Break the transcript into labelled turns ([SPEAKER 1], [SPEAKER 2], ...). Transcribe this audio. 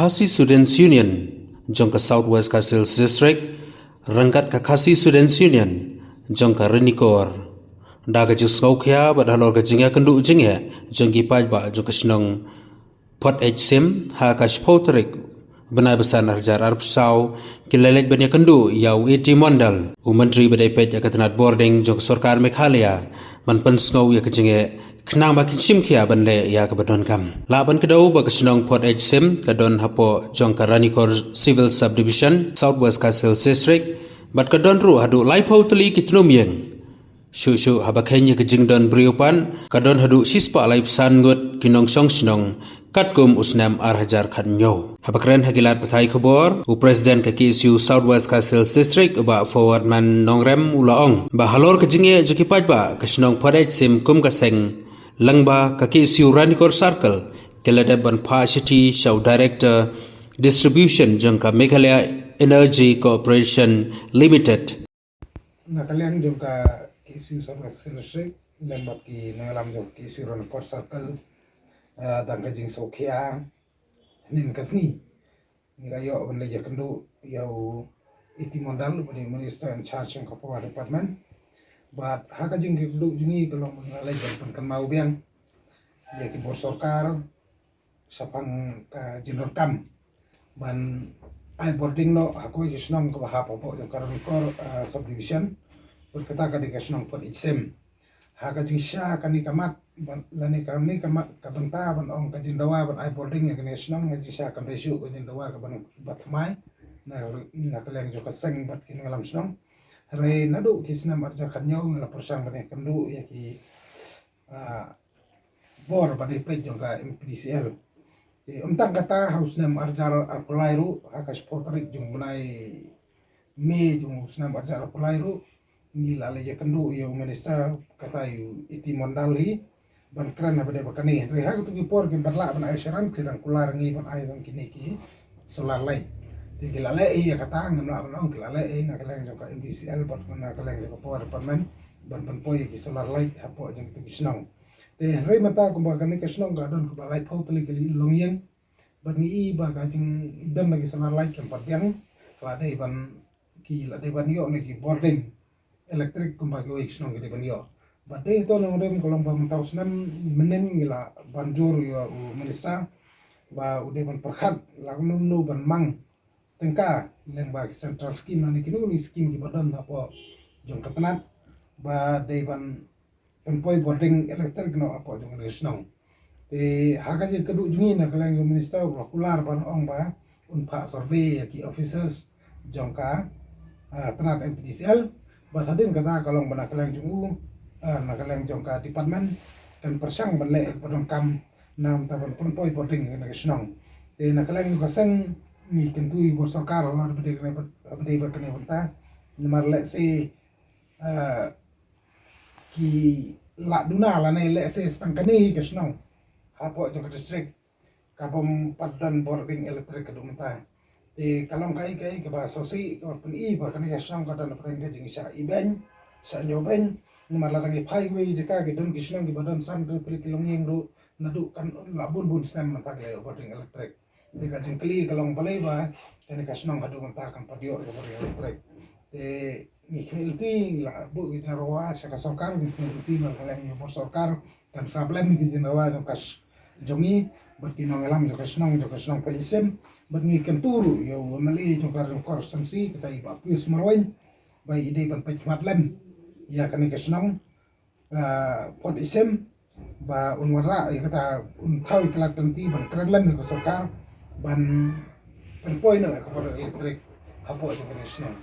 [SPEAKER 1] Khasi Students Union jong ka Southwest Sales District rangkat ka Khasi Students Union jong ka Renikor daga jing skau khya ba halor ka jingya kandu jingya jong ki paj ba jong ka snong pot HSM ha ka spotrik benai besan harjar arp sau kilalek banya kandu yau eti mondal u menteri badai pej akatanat boarding jong sarkar Meghalaya man pen skau ya ka jingya Kenang makin sim kia banle ya ke badon kam. Laban kedau bagi senang Port HSM kadon hapo jong Ranikor Civil Subdivision Southwest Sales District bat kadon ru hadu laipau teli kitnum yang. Shu habakenya ke jingdon beriupan kadon hadu sispa laip sangut kinong song senong katkum usnam arhajar khanyo. Habakren hagilat pakai khobor u Presiden ke KSU Southwest Sales District ba forward man nongrem ulaong ba halor ke jingye jukipaj ba ke senang Port HSM kum kaseng Langba kaki siu Ranikor Circle kelada ban Pa City Show Director Distribution jangka Meghalaya Energy Corporation Limited.
[SPEAKER 2] Nakaliang jangka KSU Southwest District lembab ki nangalam jangka KSU Ranikor Circle dan kajing Sokia nin kasni nilayo ban leja kendu yau iti mondal bani Minister in charge jangka Power Department. But haka jing kendu jungi kalau mengalai kan mau biang ya ki bor sarkar sapang ka jinron kam ban ai boarding no ako isnong ko bahapa po yung Ranikor subdivision berkata ka di kasnong pon HSM haka jing sya kani kamat lani kamat kabanta ban ong ka jindawa ban ai boarding ya kani isnong ngi sya kan resu ko jindawa ka ban batmai na kaleng jo kaseng bat kin ngalam snong Rai nadu kisnam arja khanyo ngala persang bane kandu ya ki bor bade pej jongka MPDCL umtang kata hausnam arjar arpulairu akas potrik jong bunai me jong usnam arjar arpulairu ngila leje kandu ya Minister kata yu iti mondali ban kran bade bakani rai ha tu ki por ki barla ban aisaran kidang kular ngi ban ai dong kini ki solar light kilala ya kata ngam la ban kilala na kaleng jong ka MDCL bat na kaleng jong Power Department ban poi ki solar light hapo jong tu kisnong te rei mata ko ba kan ni kisnong ga don ko ba light pau tali kali longyeng ban ni ba ka jing dam lagi solar light kan pat yang la dei ban ki la dei ban yo ne ki boarding electric ko ba ko kisnong ki ban yo ba dei to nang rem kolom ba mataw snam menen ngila banjur yo Minister ba ude ban perkhat la nu ban mang tengka lembag central scheme nani kinu ni scheme ki badan apo jong katanat ba devan penpoi boarding electric no apo jong resnong te haka je kedu jungi na kaleng Minister kular ban ong ba unpa survey ki officers jong ka tanat MPDCL ba hadin kata kalong bana kaleng jungu na kaleng jong ka department kan persang banle badong kam nam taban penpoi boarding na resnong te na kaleng kaseng ni kentui bor sarkar la bade berkene benta nomor le se ki la duna la ne le se stangkani ke snong hapo jong district kapom padan boarding electric ke dumta e kalong kai ke ba sosi ke pun I ba kan ke snong ka dan prende jing sha iben sha nyoben nomor la ngi phai we jeka ke don ki snong ki badan san 3 kiloming ru nadu kan la bun bun stem mata ke boarding electric Jika jengkeli kalau balai ba kene kasnong hadu manta kan padio ke bori electric ni kmelti la bu kita rawa saka sokar ni kmelti mal kaleng bor sokar kan sablem ki jinawa jong kas jongi bat ki nongelam jong kasnong pa isem bat ni kenturu yo mali jong kor sansi kita iba pius marwain bai ide ban pej matlem ya kan kasnong pot isem ba unwara kata thau kelat kanti ban kredlem ke sokar ban penpoi na kapal elektrik hapo aja kena senang